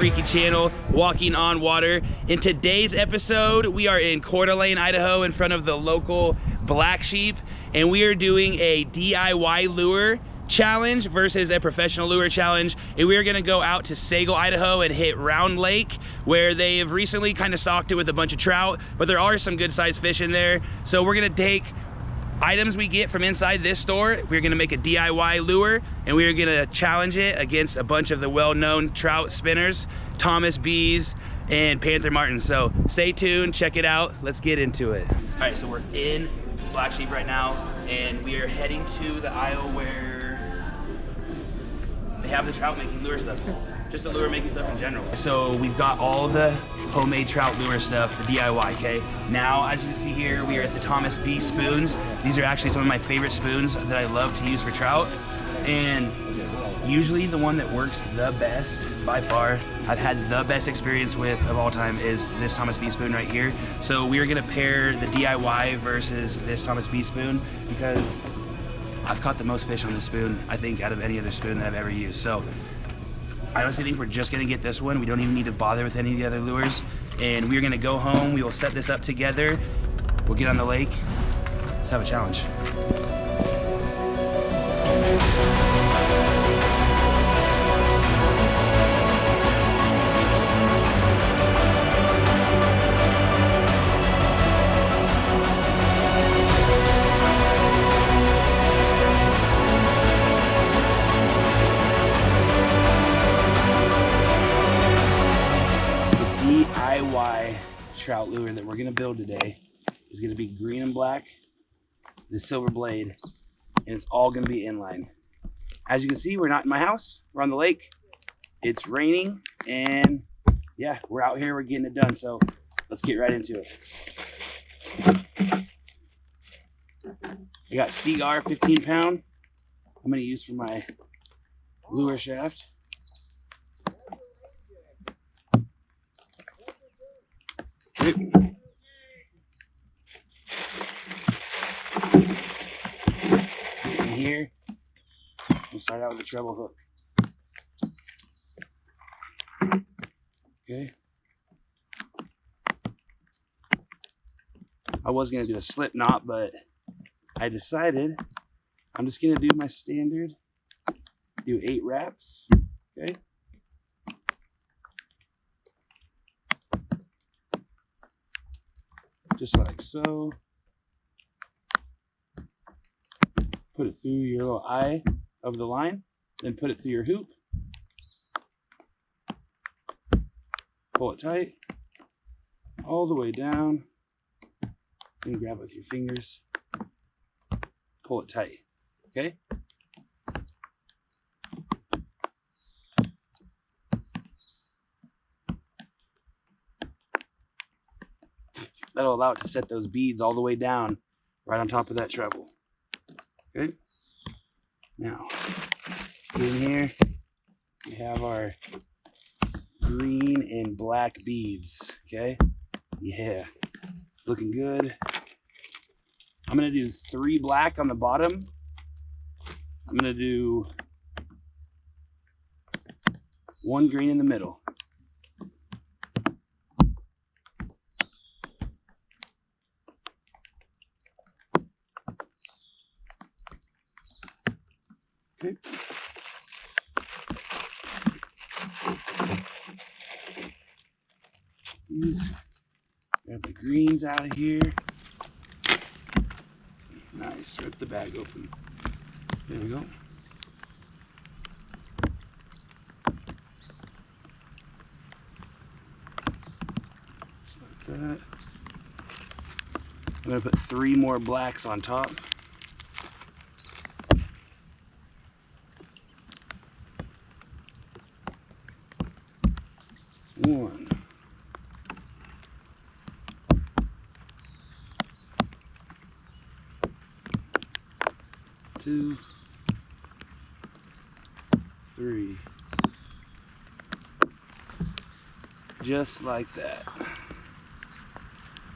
freaky channel, Walking on Water. In today's episode, we are in Coeur d'Alene, Idaho, in front of the local Black Sheep, and we are doing a DIY lure challenge versus a professional lure challenge. And we're gonna go out to Sago, Idaho and hit Round Lake, where they have recently kind of stocked it with a bunch of trout, but there are some good sized fish in there. So we're gonna take items we get from inside this store, we're gonna make a DIY lure, and we're gonna challenge it against a bunch of the well-known trout spinners, Thomas Bees and Panther Martins. So stay tuned, check it out, let's get into it. All right, so we're in Black Sheep right now, and we are heading to the aisle where they have the trout making lure stuff. Just the lure making stuff in general. So we've got all the homemade trout lure stuff, the DIY, okay? Now, as you can see here, we are at the Thomas B spoons. These are actually some of my favorite spoons that I love to use for trout. And usually the one that works the best, by far, I've had the best experience with of all time, is this Thomas B spoon right here. So we are gonna pair the DIY versus this Thomas B spoon, because I've caught the most fish on this spoon, I think, out of any other spoon that I've ever used. So I honestly think we're just gonna get this one. We don't even need to bother with any of the other lures. And we're gonna go home, we will set this up together. We'll get on the lake, let's have a challenge. DIY trout lure that we're gonna build today is gonna be green and black, the silver blade, and it's all gonna be inline. As you can see, we're not in my house, we're on the lake. It's raining, and yeah, we're out here, we're getting it done, so let's get right into it. I got Seagar 15 pound. I'm gonna use for my lure shaft. In here, we'll start out with a treble hook. Okay. I was gonna do a slip knot, but I decided I'm just gonna do my standard, do 8 wraps. Okay. Just like so. Put it through your little eye of the line, then put it through your hoop. Pull it tight, all the way down, and grab it with your fingers. Pull it tight, okay? That'll allow it to set those beads all the way down, right on top of that treble. Okay. Now, in here, we have our green and black beads. Okay. Yeah, looking good. I'm gonna do 3 black on the bottom. I'm gonna do 1 green in the middle. Okay. Grab the greens out of here. Nice. Rip the bag open. There we go. Just like that. I'm going to put 3 more blacks on top. One. 2, 3. Just like that.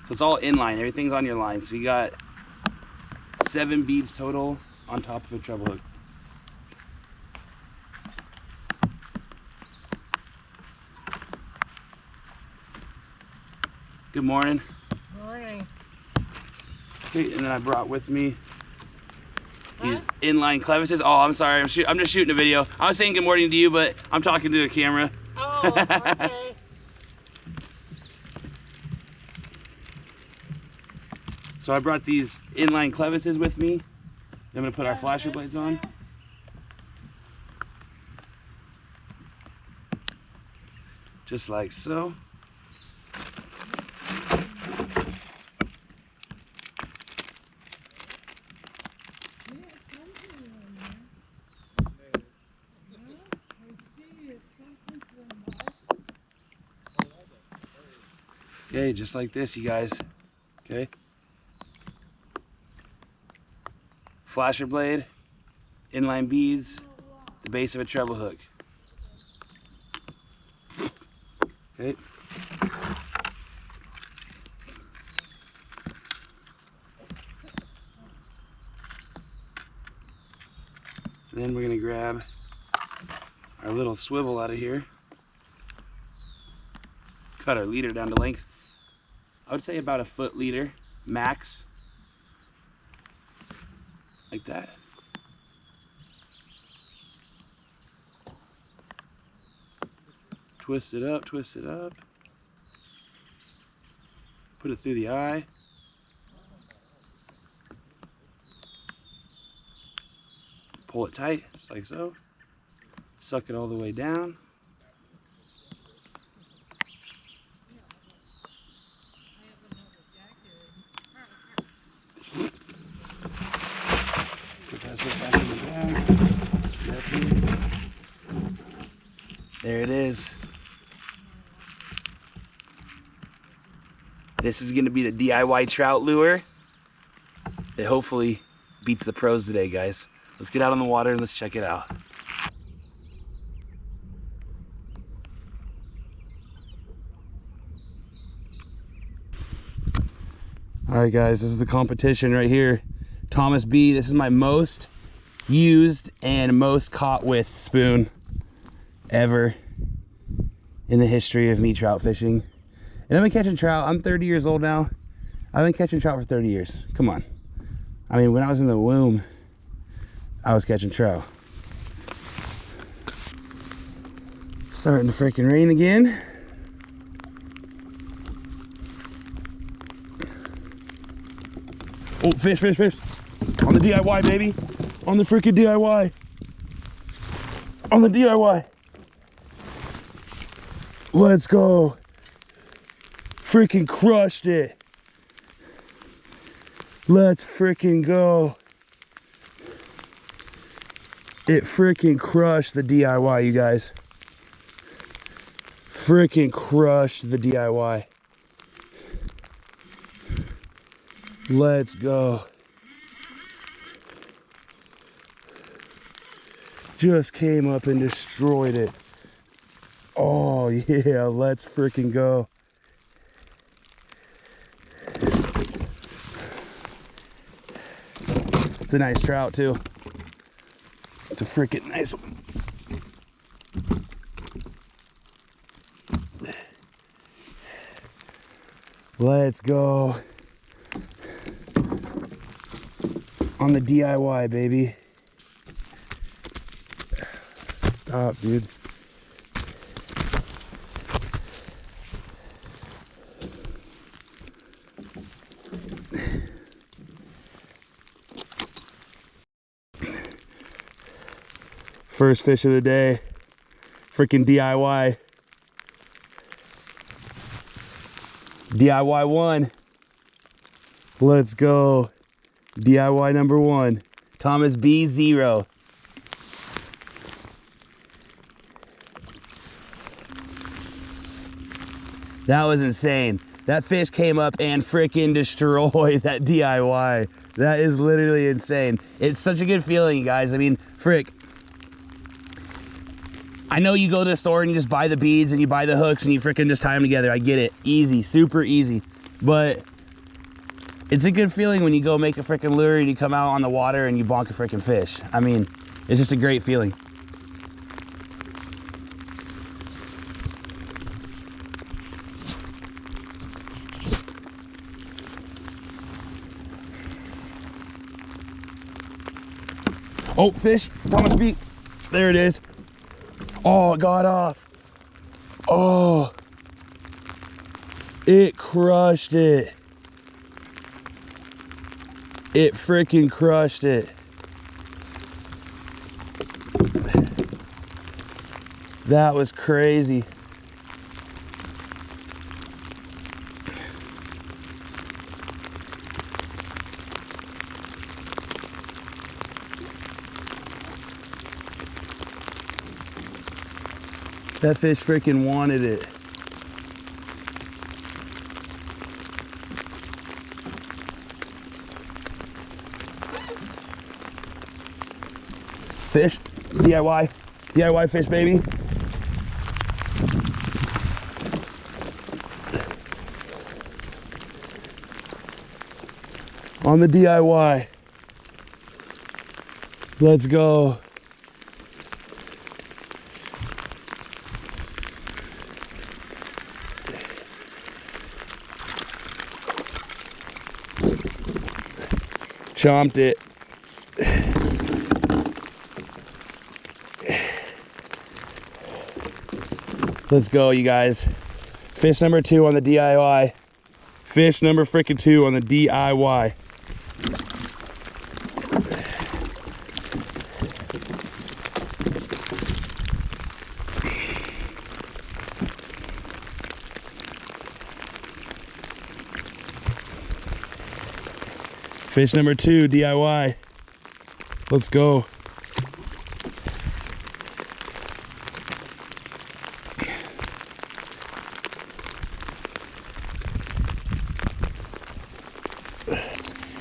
So it's all inline, everything's on your line. So you got 7 beads total on top of a treble hook. Good morning. Morning. Okay, and then I brought with me these inline clevises. Oh, I'm sorry. I'm just shooting a video. I was saying good morning to you, but I'm talking to the camera. Oh, okay. So I brought these inline clevises with me. I'm gonna put our flasher blades on. Just like so. Okay, just like this, you guys. Okay. Flasher blade, inline beads, the base of a treble hook. Okay. And then we're gonna grab our little swivel out of here. Cut our leader down to length. I would say about a foot leader, max. Like that. Twist it up, twist it up. Put it through the eye. Pull it tight, just like so. Suck it all the way down. Put that stuff back in the bag. There it is. This is going to be the DIY trout lure that hopefully beats the pros today, guys. Let's get out on the water and let's check it out. All right, guys, this is the competition right here. Thomas B, this is my most used and most caught with spoon ever in the history of me trout fishing. And I've been catching trout. I'm 30 years old now. I've been catching trout for 30 years. Come on. I mean, when I was in the womb, I was catching trout. Starting to freaking rain again. Oh, fish, fish, fish. On the DIY, baby. On the freaking DIY. On the DIY. Let's go. Freaking crushed it. Let's freaking go. It freaking crushed the DIY, you guys. Freaking crushed the DIY. Let's go. Just came up and destroyed it. Oh yeah, let's freaking go. It's a nice trout too. It's a freaking nice one. Let's go. On the DIY, baby. Stop, dude. First fish of the day. Freaking DIY. DIY 1. Let's go. DIY number 1. Thomas B 0. That was insane. That fish came up and freaking destroyed that DIY. That is literally insane. It's such a good feeling, guys. I mean, frick. I know you go to the store and you just buy the beads and you buy the hooks and you freaking just tie them together. I get it. Easy, super easy. But it's a good feeling when you go make a freaking lure and you come out on the water and you bonk a freaking fish. I mean, it's just a great feeling. Oh, fish, Thomas B. There it is. Oh, it got off. Oh, it crushed it. It freaking crushed it. That was crazy. That fish freaking wanted it. Fish, DIY fish, baby. On the DIY. Let's go. Chomped it. Let's go, you guys. Fish number 2 on the DIY. Fish number freaking 2 on the DIY. Fish number 2, DIY. Let's go.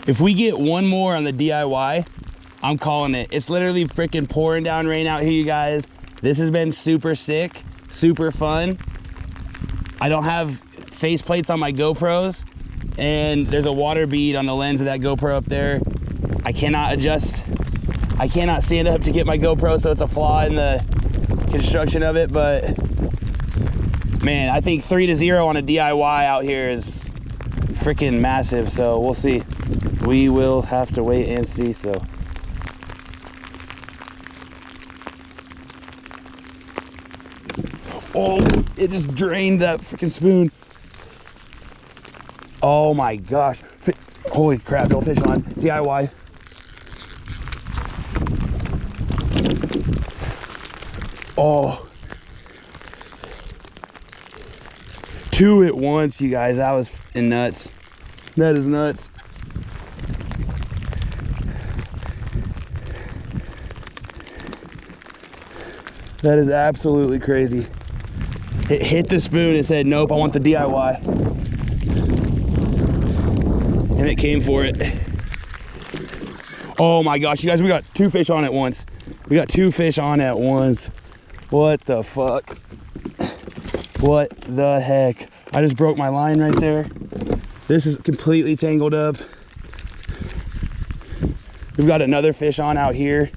If we get one more on the DIY, I'm calling it. It's literally freaking pouring down rain out here, you guys. This has been super sick, super fun. I don't have face plates on my GoPros, and there's a water bead on the lens of that GoPro up there. I cannot stand up to get my GoPro, so it's a flaw in the construction of it. But man, I think 3-0 on a DIY out here is freaking massive. So we'll see. We will have to wait and see. So oh, it just drained that freaking spoon. Oh my gosh. Holy crap, no fish on. DIY. Oh. 2 at once, you guys. That was nuts. That is nuts. That is absolutely crazy. It hit the spoon and said, nope, I want the DIY. And it came for it. Oh my gosh, you guys, we got 2 fish on at once. We got 2 fish on at once. What the fuck? What the heck? I just broke my line right there. This is completely tangled up. We've got another fish on out here.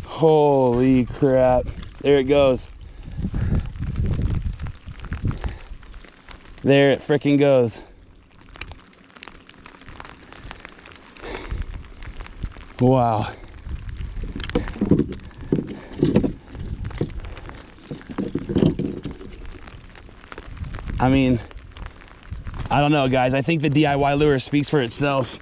Holy crap. There it goes. There it freaking goes. Wow. I mean, I don't know, guys. I think the DIY lure speaks for itself.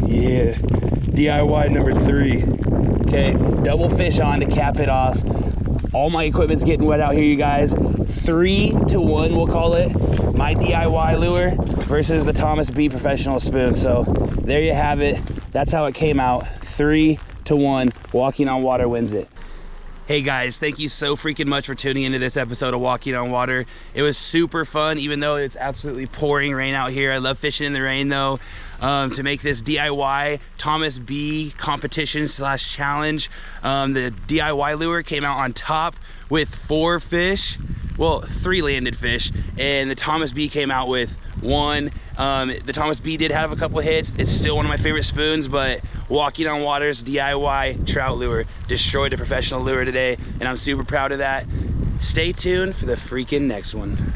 Yeah, DIY number 3. Okay, double fish on to cap it off. All my equipment's getting wet out here, you guys. 3-1, we'll call it. My DIY lure versus the Thomas B professional spoon. So there you have it. That's how it came out. 3-1. Walking on Water wins it. Hey guys, thank you so freaking much for tuning into this episode of Walking on Water. It was super fun, even though it's absolutely pouring rain out here. I love fishing in the rain though. To make this DIY Thomas B competition / challenge, the DIY lure came out on top with 4 fish, well, 3 landed fish, and the Thomas B came out with 1. The Thomas B did have a couple hits. It's still one of my favorite spoons, but Walking on Water's DIY trout lure destroyed a professional lure today, and I'm super proud of that. Stay tuned for the freaking next one.